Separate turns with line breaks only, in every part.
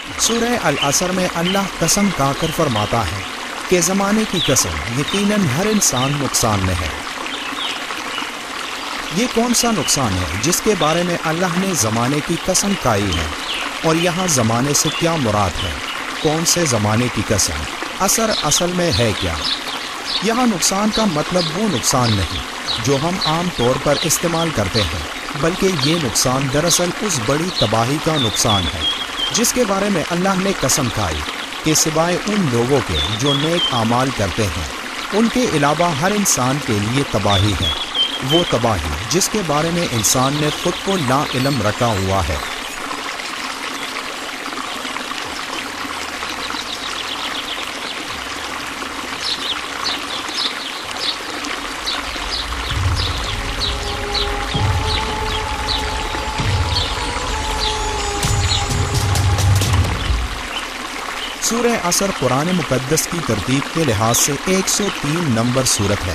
سورہ العصر میں اللہ قسم کھا کر فرماتا ہے کہ زمانے کی قسم یقیناً ہر انسان نقصان میں ہے۔ یہ کون سا نقصان ہے جس کے بارے میں اللہ نے زمانے کی قسم کھائی ہے؟ اور یہاں زمانے سے کیا مراد ہے؟ کون سے زمانے کی قسم؟ عصر اصل میں ہے کیا؟ یہاں نقصان کا مطلب وہ نقصان نہیں جو ہم عام طور پر استعمال کرتے ہیں، بلکہ یہ نقصان دراصل اس بڑی تباہی کا نقصان ہے جس کے بارے میں اللہ نے قسم کھائی کہ سوائے ان لوگوں کے جو نیک اعمال کرتے ہیں، ان کے علاوہ ہر انسان کے لیے تباہی ہے، وہ تباہی جس کے بارے میں انسان نے خود کو لا علم رکھا ہوا ہے۔ سورہ عصر قرآن مقدس کی ترتیب کے لحاظ سے 103 نمبر سورت ہے۔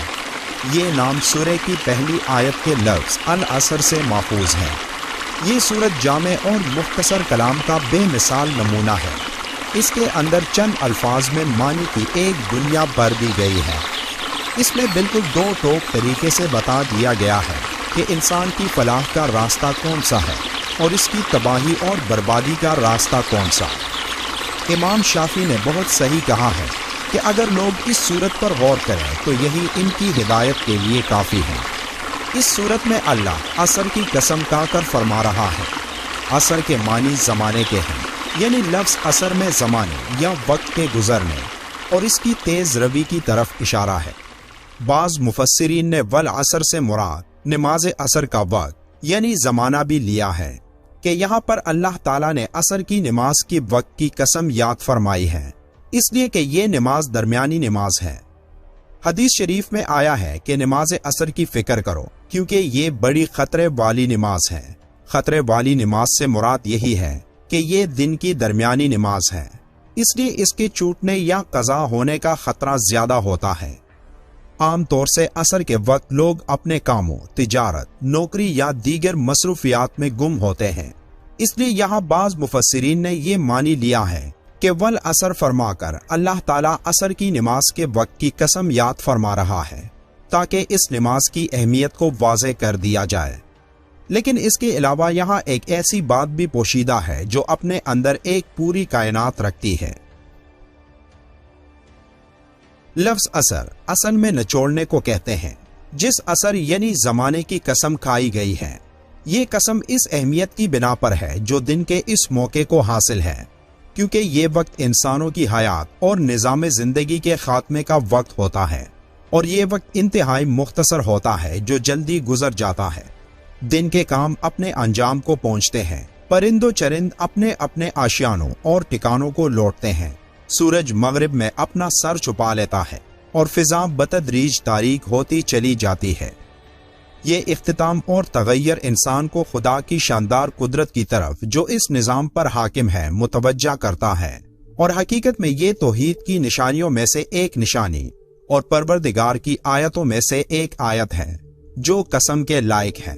یہ نام سورہ کی پہلی آیت کے لفظ العصر سے ماخوذ ہے۔ یہ سورت جامع اور مختصر کلام کا بے مثال نمونہ ہے۔ اس کے اندر چند الفاظ میں معنی کی ایک دنیا بھر دی گئی ہے۔ اس میں بالکل دو ٹوک طریقے سے بتا دیا گیا ہے کہ انسان کی فلاح کا راستہ کون سا ہے اور اس کی تباہی اور بربادی کا راستہ کون سا۔ امام شافعی نے بہت صحیح کہا ہے کہ اگر لوگ اس صورت پر غور کریں تو یہی ان کی ہدایت کے لیے کافی ہے۔ اس صورت میں اللہ عصر کی قسم کھا کر فرما رہا ہے۔ عصر کے معنی زمانے کے ہیں، یعنی لفظ عصر میں زمانے یا وقت کے گزرنے اور اس کی تیز روی کی طرف اشارہ ہے۔ بعض مفسرین نے والعصر سے مراد نماز عصر کا وقت یعنی زمانہ بھی لیا ہے کہ یہاں پر اللہ تعالیٰ نے عصر کی نماز کی وقت کی قسم یاد فرمائی ہے، اس لیے کہ یہ نماز درمیانی نماز ہے۔ حدیث شریف میں آیا ہے کہ نماز عصر کی فکر کرو کیونکہ یہ بڑی خطرے والی نماز ہے۔ خطرے والی نماز سے مراد یہی ہے کہ یہ دن کی درمیانی نماز ہے، اس لیے اس کے چھوٹنے یا قضا ہونے کا خطرہ زیادہ ہوتا ہے۔ عام طور سے عصر کے وقت لوگ اپنے کاموں، تجارت، نوکری یا دیگر مصروفیات میں گم ہوتے ہیں، اس لیے یہاں بعض مفسرین نے یہ معنی لیا ہے کہ والعصر فرما کر اللہ تعالیٰ عصر کی نماز کے وقت کی قسم یاد فرما رہا ہے تاکہ اس نماز کی اہمیت کو واضح کر دیا جائے۔ لیکن اس کے علاوہ یہاں ایک ایسی بات بھی پوشیدہ ہے جو اپنے اندر ایک پوری کائنات رکھتی ہے۔ لفظ عصر اصل میں نچوڑنے کو کہتے ہیں، جس عصر یعنی زمانے کی قسم کھائی گئی ہے۔ یہ قسم اس اہمیت کی بنا پر ہے جو دن کے اس موقع کو حاصل ہے، کیونکہ یہ وقت انسانوں کی حیات اور نظام زندگی کے خاتمے کا وقت ہوتا ہے، اور یہ وقت انتہائی مختصر ہوتا ہے جو جلدی گزر جاتا ہے۔ دن کے کام اپنے انجام کو پہنچتے ہیں، پرند و چرند اپنے اپنے آشیانوں اور ٹھکانوں کو لوٹتے ہیں، سورج مغرب میں اپنا سر چھپا لیتا ہے اور فضا بتدریج تاریک ہوتی چلی جاتی ہے۔ یہ اختتام اور تغیر انسان کو خدا کی شاندار قدرت کی طرف جو اس نظام پر حاکم ہے متوجہ کرتا ہے، اور حقیقت میں یہ توحید کی نشانیوں میں سے ایک نشانی اور پروردگار کی آیتوں میں سے ایک آیت ہے جو قسم کے لائق ہے۔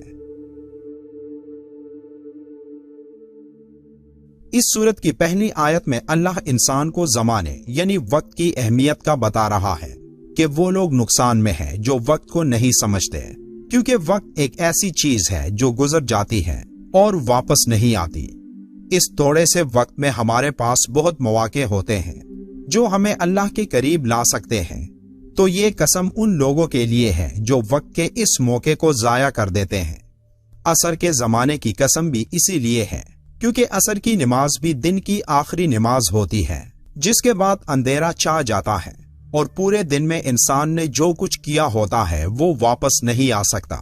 اس سورت کی پہلی آیت میں اللہ انسان کو زمانے یعنی وقت کی اہمیت کا بتا رہا ہے کہ وہ لوگ نقصان میں ہیں جو وقت کو نہیں سمجھتے، کیونکہ وقت ایک ایسی چیز ہے جو گزر جاتی ہے اور واپس نہیں آتی۔ اس تھوڑے سے وقت میں ہمارے پاس بہت مواقع ہوتے ہیں جو ہمیں اللہ کے قریب لا سکتے ہیں، تو یہ قسم ان لوگوں کے لیے ہے جو وقت کے اس موقع کو ضائع کر دیتے ہیں۔ عصر کے زمانے کی قسم بھی اسی لیے ہے کیونکہ عصر کی نماز بھی دن کی آخری نماز ہوتی ہے، جس کے بعد اندھیرا چھا جاتا ہے اور پورے دن میں انسان نے جو کچھ کیا ہوتا ہے وہ واپس نہیں آ سکتا۔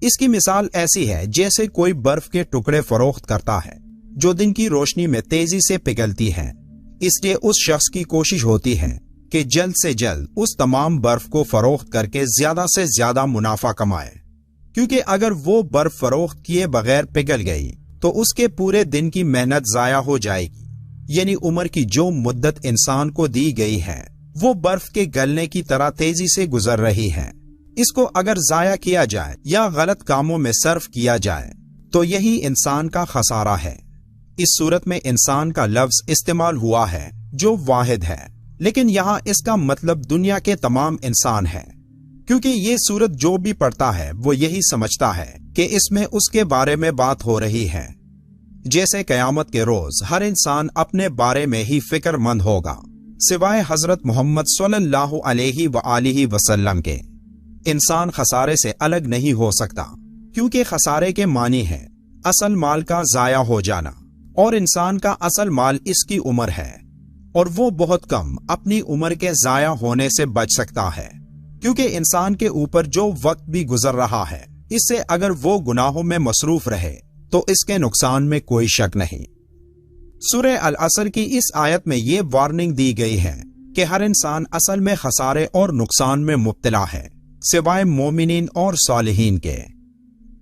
اس کی مثال ایسی ہے جیسے کوئی برف کے ٹکڑے فروخت کرتا ہے جو دن کی روشنی میں تیزی سے پگھلتی ہے، اس لیے اس شخص کی کوشش ہوتی ہے کہ جلد سے جلد اس تمام برف کو فروخت کر کے زیادہ سے زیادہ منافع کمائے، کیونکہ اگر وہ برف فروخت کیے بغیر پگھل گئی تو اس کے پورے دن کی محنت ضائع ہو جائے گی، یعنی عمر کی جو مدت انسان کو دی گئی ہے وہ برف کے گلنے کی طرح تیزی سے گزر رہی ہے۔ اس کو اگر ضائع کیا جائے یا غلط کاموں میں صرف کیا جائے تو یہی انسان کا خسارہ ہے۔ اس صورت میں انسان کا لفظ استعمال ہوا ہے جو واحد ہے، لیکن یہاں اس کا مطلب دنیا کے تمام انسان ہے، کیونکہ یہ صورت جو بھی پڑھتا ہے وہ یہی سمجھتا ہے کہ اس میں اس کے بارے میں بات ہو رہی ہے۔ جیسے قیامت کے روز ہر انسان اپنے بارے میں ہی فکر مند ہوگا، سوائے حضرت محمد صلی اللہ علیہ وآلہ وسلم کے۔ انسان خسارے سے الگ نہیں ہو سکتا، کیونکہ خسارے کے معنی ہے اصل مال کا ضائع ہو جانا، اور انسان کا اصل مال اس کی عمر ہے، اور وہ بہت کم اپنی عمر کے ضائع ہونے سے بچ سکتا ہے، کیونکہ انسان کے اوپر جو وقت بھی گزر رہا ہے اس سے اگر وہ گناہوں میں مصروف رہے تو اس کے نقصان میں کوئی شک نہیں۔ سورہ العصر کی اس آیت میں یہ وارننگ دی گئی ہے کہ ہر انسان اصل میں خسارے اور نقصان میں مبتلا ہے، سوائے مومنین اور صالحین کے۔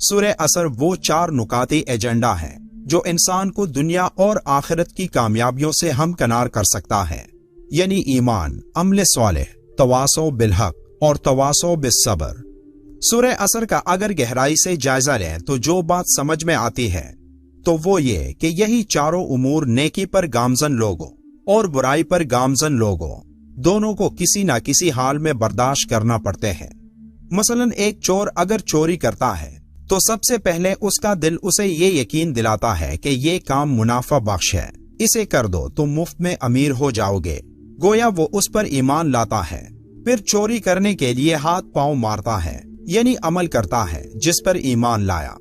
سورہ عصر وہ 4 نکاتی ایجنڈا ہے جو انسان کو دنیا اور آخرت کی کامیابیوں سے ہمکنار کر سکتا ہے، یعنی ایمان، عمل صالح، تواصو بالحق اور تواصو بالصبر۔ سورہ عصر کا اگر گہرائی سے جائزہ لیں تو جو بات سمجھ میں آتی ہے تو وہ یہ کہ یہی چاروں امور نیکی پر گامزن لوگوں اور برائی پر گامزن لوگوں دونوں کو کسی نہ کسی حال میں برداشت کرنا پڑتے ہیں۔ مثلا ایک چور اگر چوری کرتا ہے تو سب سے پہلے اس کا دل اسے یہ یقین دلاتا ہے کہ یہ کام منافع بخش ہے، اسے کر دو تم مفت میں امیر ہو جاؤ گے، گویا وہ اس پر ایمان لاتا ہے۔ پھر چوری کرنے کے لیے ہاتھ پاؤں مارتا ہے، یعنی عمل کرتا ہے جس پر ایمان لایا۔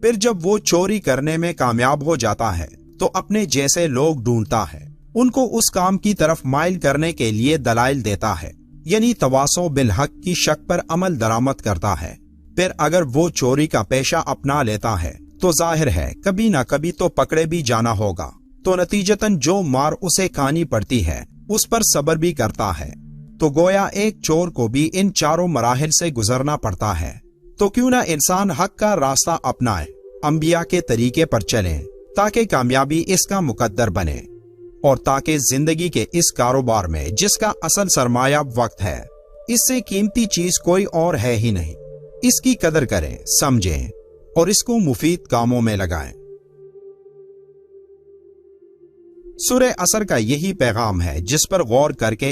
پھر جب وہ چوری کرنے میں کامیاب ہو جاتا ہے تو اپنے جیسے لوگ ڈھونڈتا ہے، ان کو اس کام کی طرف مائل کرنے کے لیے دلائل دیتا ہے، یعنی تواصو بالحق کی شک پر عمل درآمد کرتا ہے۔ پھر اگر وہ چوری کا پیشہ اپنا لیتا ہے تو ظاہر ہے کبھی نہ کبھی تو پکڑے بھی جانا ہوگا، تو نتیجتاً جو مار اسے کھانی پڑتی ہے اس پر صبر بھی کرتا ہے۔ تو گویا ایک چور کو بھی ان چاروں مراحل سے گزرنا پڑتا ہے۔ تو کیوں نہ انسان حق کا راستہ اپنائے، انبیاء کے طریقے پر چلیں، تاکہ کامیابی اس کا مقدر بنے، اور تاکہ زندگی کے اس کاروبار میں جس کا اصل سرمایہ وقت ہے، اس سے قیمتی چیز کوئی اور ہے ہی نہیں، اس کی قدر کریں، سمجھیں اور اس کو مفید کاموں میں لگائیں۔ سورہ عصر کا یہی پیغام ہے جس پر غور کر کے